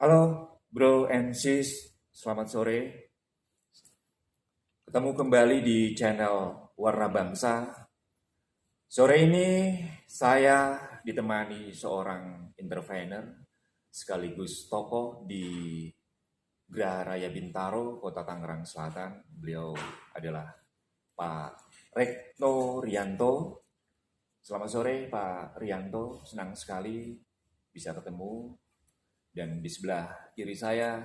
Halo bro and sis, selamat sore. Ketemu kembali di channel Warna Bangsa. Sore ini saya ditemani seorang entrepreneur sekaligus tokoh di Geraha Raya Bintaro, Kota Tangerang Selatan. Beliau adalah Pak Rekto Rianto. Selamat sore Pak Rianto, senang sekali bisa ketemu. Dan di sebelah kiri saya,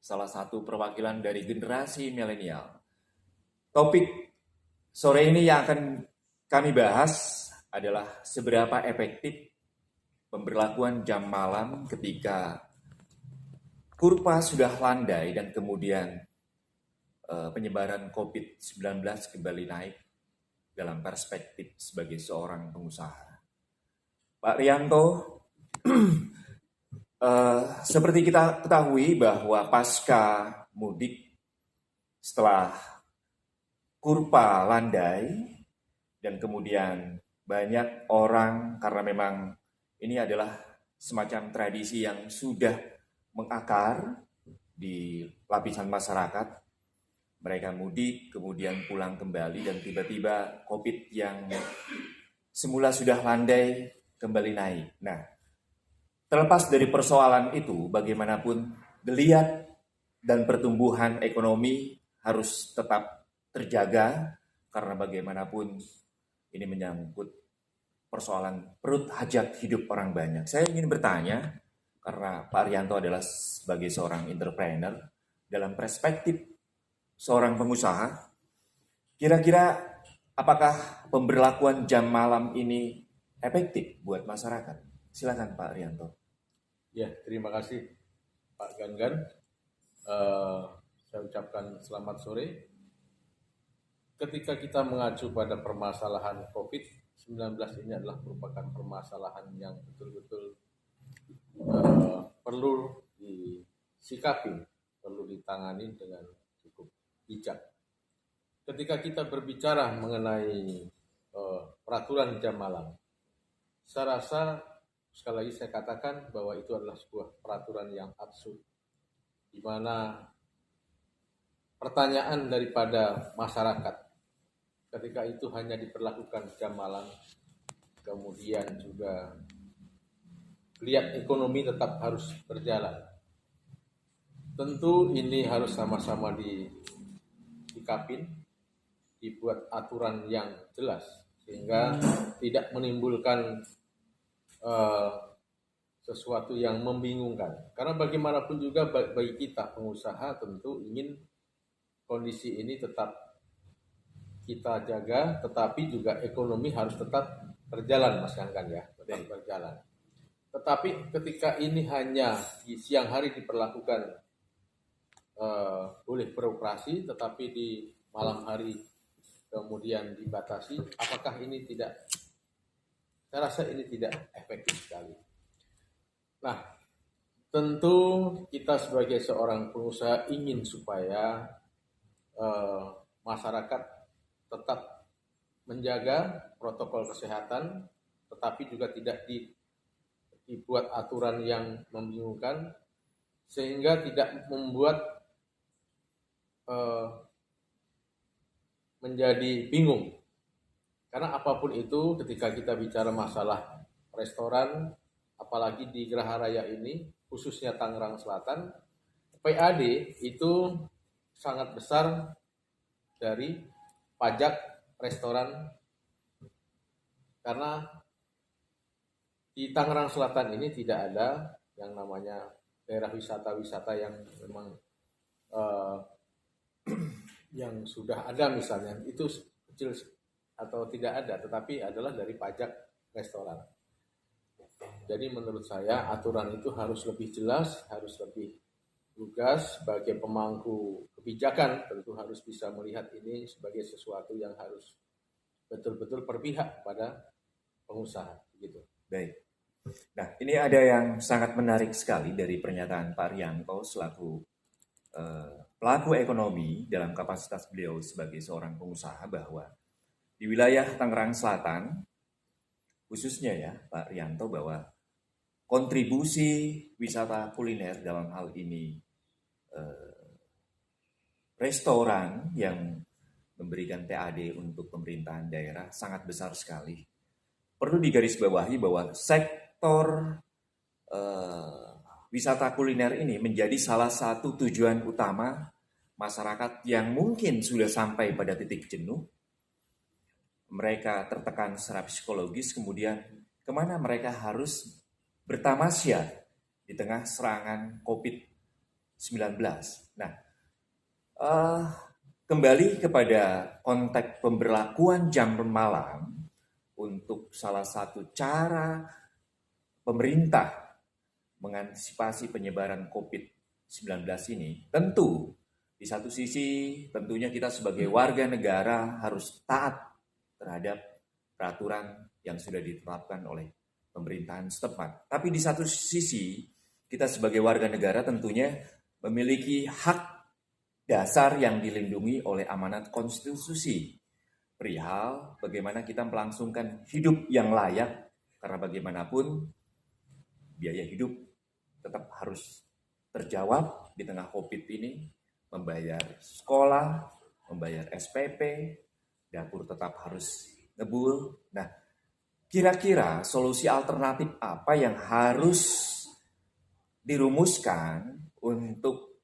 salah satu perwakilan dari generasi milenial. Topik sore ini yang akan kami bahas adalah seberapa efektif pemberlakuan jam malam ketika kurva sudah landai dan kemudian penyebaran COVID-19 kembali naik dalam perspektif sebagai seorang pengusaha. Pak Rianto, seperti kita ketahui bahwa pasca mudik setelah kurva landai dan kemudian banyak orang karena memang ini adalah semacam tradisi yang sudah mengakar di lapisan masyarakat. Mereka mudik, kemudian pulang kembali dan tiba-tiba COVID yang semula sudah landai kembali naik. Nah, terlepas dari persoalan itu, bagaimanapun geliat dan pertumbuhan ekonomi harus tetap terjaga karena bagaimanapun ini menyangkut persoalan perut hajat hidup orang banyak. Saya ingin bertanya, karena Pak Rianto adalah sebagai seorang entrepreneur, dalam perspektif seorang pengusaha, kira-kira apakah pemberlakuan jam malam ini efektif buat masyarakat? Silakan Pak Rianto. Ya, terima kasih Pak Gangan. Saya ucapkan selamat sore. Ketika kita mengacu pada permasalahan COVID-19 ini adalah merupakan permasalahan yang betul-betul perlu disikapi, perlu ditangani dengan cukup bijak. Ketika kita berbicara mengenai peraturan jam malam, saya rasa sekali lagi saya katakan bahwa itu adalah sebuah peraturan yang absurd, di mana pertanyaan daripada masyarakat ketika itu hanya diperlakukan jam malam, kemudian juga lihat ekonomi tetap harus berjalan. Tentu ini harus sama-sama disikapin, dibuat aturan yang jelas sehingga tidak menimbulkan sesuatu yang membingungkan. Karena bagaimanapun juga bagi kita pengusaha tentu ingin kondisi ini tetap kita jaga, tetapi juga ekonomi harus tetap berjalan, Mas Gangan ya, tetap berjalan. Tetapi ketika ini hanya di siang hari diperlakukan boleh beroperasi, tetapi di malam hari kemudian dibatasi, apakah ini tidak? Saya rasa ini tidak efektif sekali. Nah, tentu kita sebagai seorang pengusaha ingin supaya masyarakat tetap menjaga protokol kesehatan, tetapi juga tidak dibuat aturan yang membingungkan, sehingga tidak membuat menjadi bingung. Karena apapun itu, ketika kita bicara masalah restoran, apalagi di Geraha Raya ini, khususnya Tangerang Selatan, PAD itu sangat besar dari pajak restoran, karena di Tangerang Selatan ini tidak ada yang namanya daerah wisata-wisata yang memang yang sudah ada misalnya, itu kecil atau tidak ada, tetapi adalah dari pajak restoran. Jadi menurut saya aturan itu harus lebih jelas, harus lebih lugas. Sebagai pemangku kebijakan tentu harus bisa melihat ini sebagai sesuatu yang harus betul-betul berpihak pada pengusaha gitu. Baik. Nah, ini ada yang sangat menarik sekali dari pernyataan Pak Rianto selaku pelaku ekonomi dalam kapasitas beliau sebagai seorang pengusaha, bahwa di wilayah Tangerang Selatan, khususnya ya Pak Rianto, bahwa kontribusi wisata kuliner dalam hal ini restoran yang memberikan TAD untuk pemerintahan daerah sangat besar sekali. Perlu digarisbawahi bahwa sektor wisata kuliner ini menjadi salah satu tujuan utama masyarakat yang mungkin sudah sampai pada titik jenuh. Mereka tertekan secara psikologis, kemudian kemana mereka harus bertamasya di tengah serangan COVID-19. Nah, kembali kepada konteks pemberlakuan jam malam untuk salah satu cara pemerintah mengantisipasi penyebaran COVID-19 ini, tentu di satu sisi tentunya kita sebagai warga negara harus taat terhadap peraturan yang sudah ditetapkan oleh pemerintahan setempat. Tapi di satu sisi kita sebagai warga negara tentunya memiliki hak dasar yang dilindungi oleh amanat konstitusi perihal bagaimana kita melangsungkan hidup yang layak, karena bagaimanapun biaya hidup tetap harus terjawab di tengah COVID ini, membayar sekolah, membayar SPP, dapur tetap harus ngebul. Nah, kira-kira solusi alternatif apa yang harus dirumuskan untuk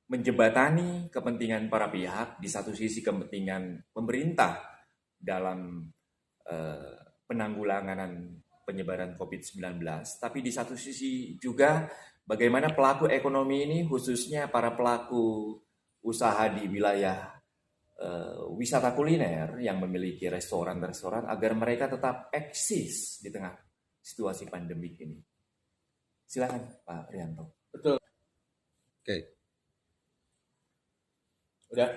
menjembatani kepentingan para pihak, di satu sisi kepentingan pemerintah dalam penanggulangan penyebaran COVID-19, tapi di satu sisi juga bagaimana pelaku ekonomi ini, khususnya para pelaku usaha di wilayah wisata kuliner yang memiliki restoran-restoran, agar mereka tetap eksis di tengah situasi pandemik ini. Silakan Pak Rianto. Betul. Oke. Udah,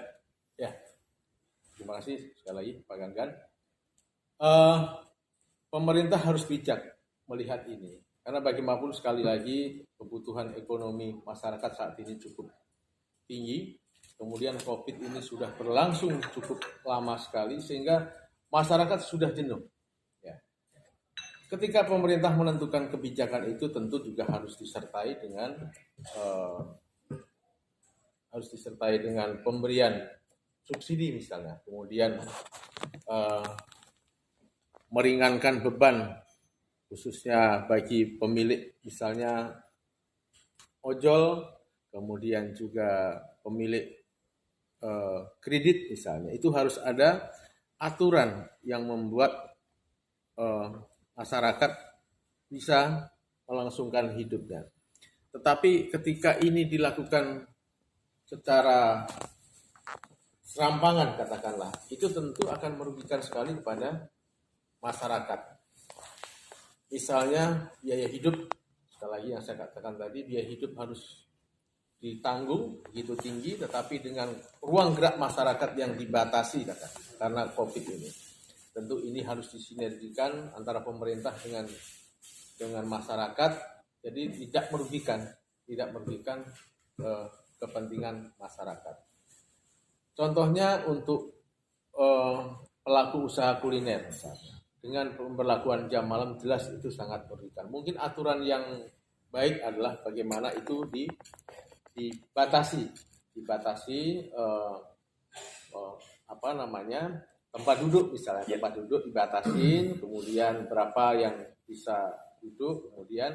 ya. Terima kasih sekali lagi Pak Gangan. Pemerintah harus bijak melihat ini, karena bagaimanapun sekali lagi kebutuhan ekonomi masyarakat saat ini cukup tinggi. Kemudian COVID ini sudah berlangsung cukup lama sekali sehingga masyarakat sudah jenuh. Ya. Ketika pemerintah menentukan kebijakan itu tentu juga harus disertai dengan pemberian subsidi misalnya, kemudian meringankan beban khususnya bagi pemilik misalnya ojol, kemudian juga pemilik kredit misalnya. Itu harus ada aturan yang membuat masyarakat bisa melangsungkan hidupnya. Tetapi ketika ini dilakukan secara serampangan katakanlah, itu tentu akan merugikan sekali kepada masyarakat. Misalnya biaya hidup, sekali lagi yang saya katakan tadi, biaya hidup harus ditanggung begitu tinggi, tetapi dengan ruang gerak masyarakat yang dibatasi karena COVID ini. Tentu ini harus disinergikan antara pemerintah dengan masyarakat, jadi tidak merugikan kepentingan masyarakat. Contohnya untuk pelaku usaha kuliner misalnya, dengan pemberlakuan jam malam jelas itu sangat merugikan. Mungkin aturan yang baik adalah bagaimana itu dibatasi tempat duduk misalnya, tempat duduk dibatasin, kemudian berapa yang bisa duduk, kemudian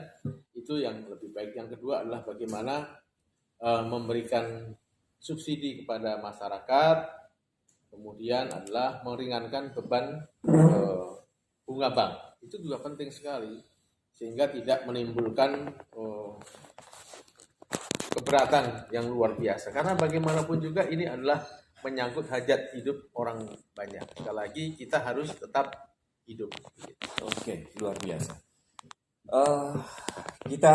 itu yang lebih baik. Yang kedua adalah bagaimana memberikan subsidi kepada masyarakat, kemudian adalah meringankan beban bunga bank. Itu juga penting sekali sehingga tidak menimbulkan keberatan yang luar biasa, karena bagaimanapun juga ini adalah menyangkut hajat hidup orang banyak. Sekali lagi kita harus tetap hidup. Oke, luar biasa. Kita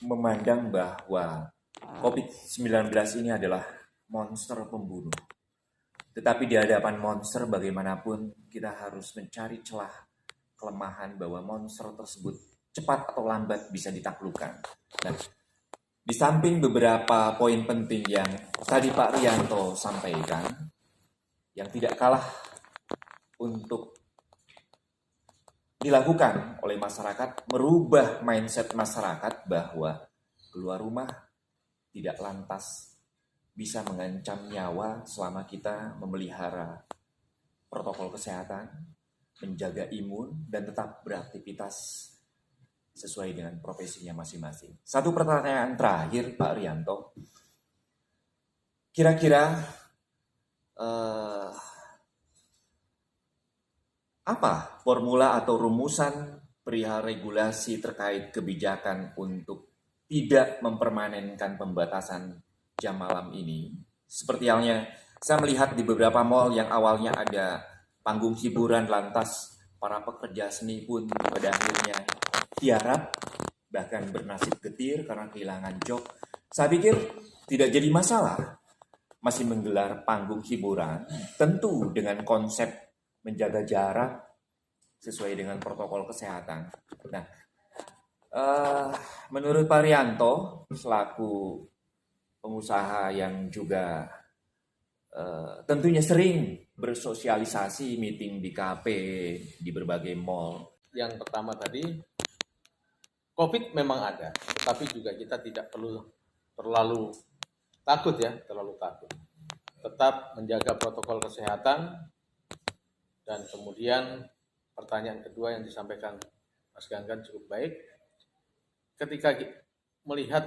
memandang bahwa COVID-19 ini adalah monster pembunuh. Tetapi di hadapan monster bagaimanapun kita harus mencari celah kelemahan bahwa monster tersebut cepat atau lambat bisa ditaklukkan. Nah, di samping beberapa poin penting yang tadi Pak Rianto sampaikan, yang tidak kalah untuk dilakukan oleh masyarakat, merubah mindset masyarakat bahwa keluar rumah tidak lantas bisa mengancam nyawa selama kita memelihara protokol kesehatan, menjaga imun, dan tetap beraktivitas sesuai dengan profesinya masing-masing. Satu pertanyaan terakhir, Pak Rianto. Kira-kira apa formula atau rumusan perihal regulasi terkait kebijakan untuk tidak mempermanenkan pembatasan jam malam ini? Seperti halnya saya melihat di beberapa mal yang awalnya ada panggung hiburan, lantas para pekerja seni pun pada akhirnya tiarap, bahkan bernasib getir karena kehilangan job. Saya pikir tidak jadi masalah masih menggelar panggung hiburan, tentu dengan konsep menjaga jarak sesuai dengan protokol kesehatan. Nah, menurut Pak Rianto selaku pengusaha yang juga tentunya sering bersosialisasi, meeting di kafe, di berbagai mall. Yang pertama tadi, COVID memang ada, tetapi juga kita tidak perlu terlalu takut ya, Tetap menjaga protokol kesehatan. Dan kemudian pertanyaan kedua yang disampaikan Mas Ganggan cukup baik. Ketika melihat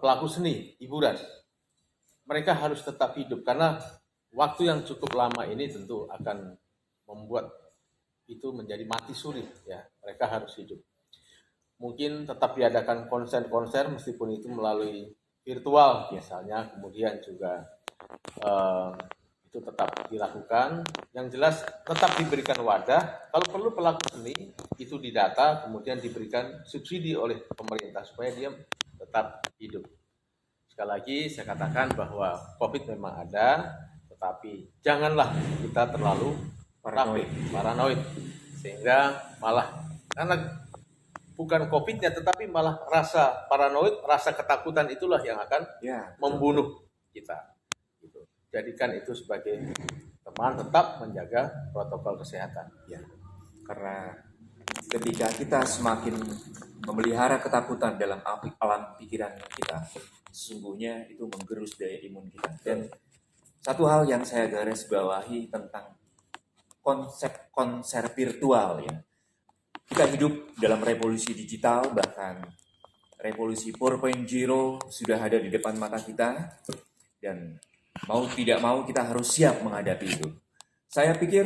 pelaku seni, hiburan, mereka harus tetap hidup karena waktu yang cukup lama ini tentu akan membuat itu menjadi mati suri ya. Mereka harus hidup. Mungkin tetap diadakan konser-konser meskipun itu melalui virtual misalnya, kemudian juga itu tetap dilakukan. Yang jelas tetap diberikan wadah. Kalau perlu pelaku seni itu didata, kemudian diberikan subsidi oleh pemerintah supaya dia tetap hidup. Sekali lagi saya katakan bahwa COVID memang ada, tetapi janganlah kita terlalu paranoid, sehingga malah karena bukan COVID-nya, tetapi malah rasa paranoid, rasa ketakutan itulah yang akan membunuh kita. Jadikan itu sebagai teman, tetap menjaga protokol kesehatan. Ya, karena ketika kita semakin memelihara ketakutan dalam alam pikiran kita, sesungguhnya itu menggerus daya imun kita. Dan satu hal yang saya garis bawahi tentang konsep konser virtual ya. Kita hidup dalam revolusi digital, bahkan revolusi 4.0 sudah ada di depan mata kita, dan mau tidak mau kita harus siap menghadapi itu. Saya pikir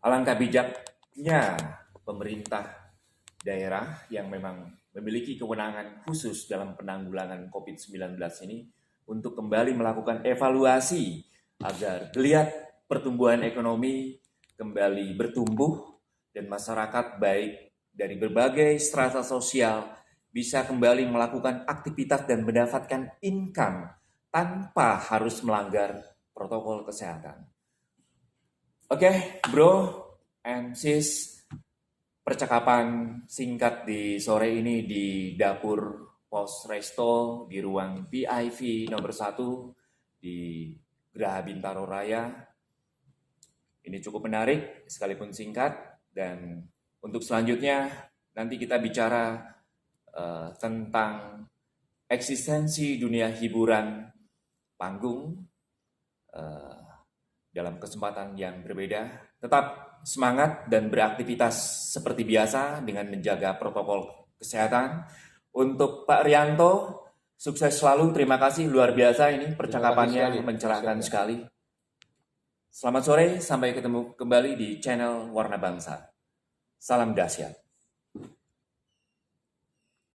alangkah bijaknya pemerintah daerah yang memang memiliki kewenangan khusus dalam penanggulangan COVID-19 ini untuk kembali melakukan evaluasi agar geliat pertumbuhan ekonomi kembali bertumbuh dan masyarakat baik dari berbagai strata sosial bisa kembali melakukan aktivitas dan mendapatkan income tanpa harus melanggar protokol kesehatan. Oke, bro and sis, percakapan singkat di sore ini di dapur Pos Resto di ruang VIP nomor 1 di Geraha Bintaro Raya. Ini cukup menarik, sekalipun singkat, dan untuk selanjutnya nanti kita bicara tentang eksistensi dunia hiburan panggung dalam kesempatan yang berbeda. Tetap semangat dan beraktivitas seperti biasa dengan menjaga protokol kesehatan. Untuk Pak Rianto, sukses selalu. Terima kasih, luar biasa ini percakapannya mencerahkan sekali. Selamat sore, sampai ketemu kembali di channel Warna Bangsa. Salam dahsyat.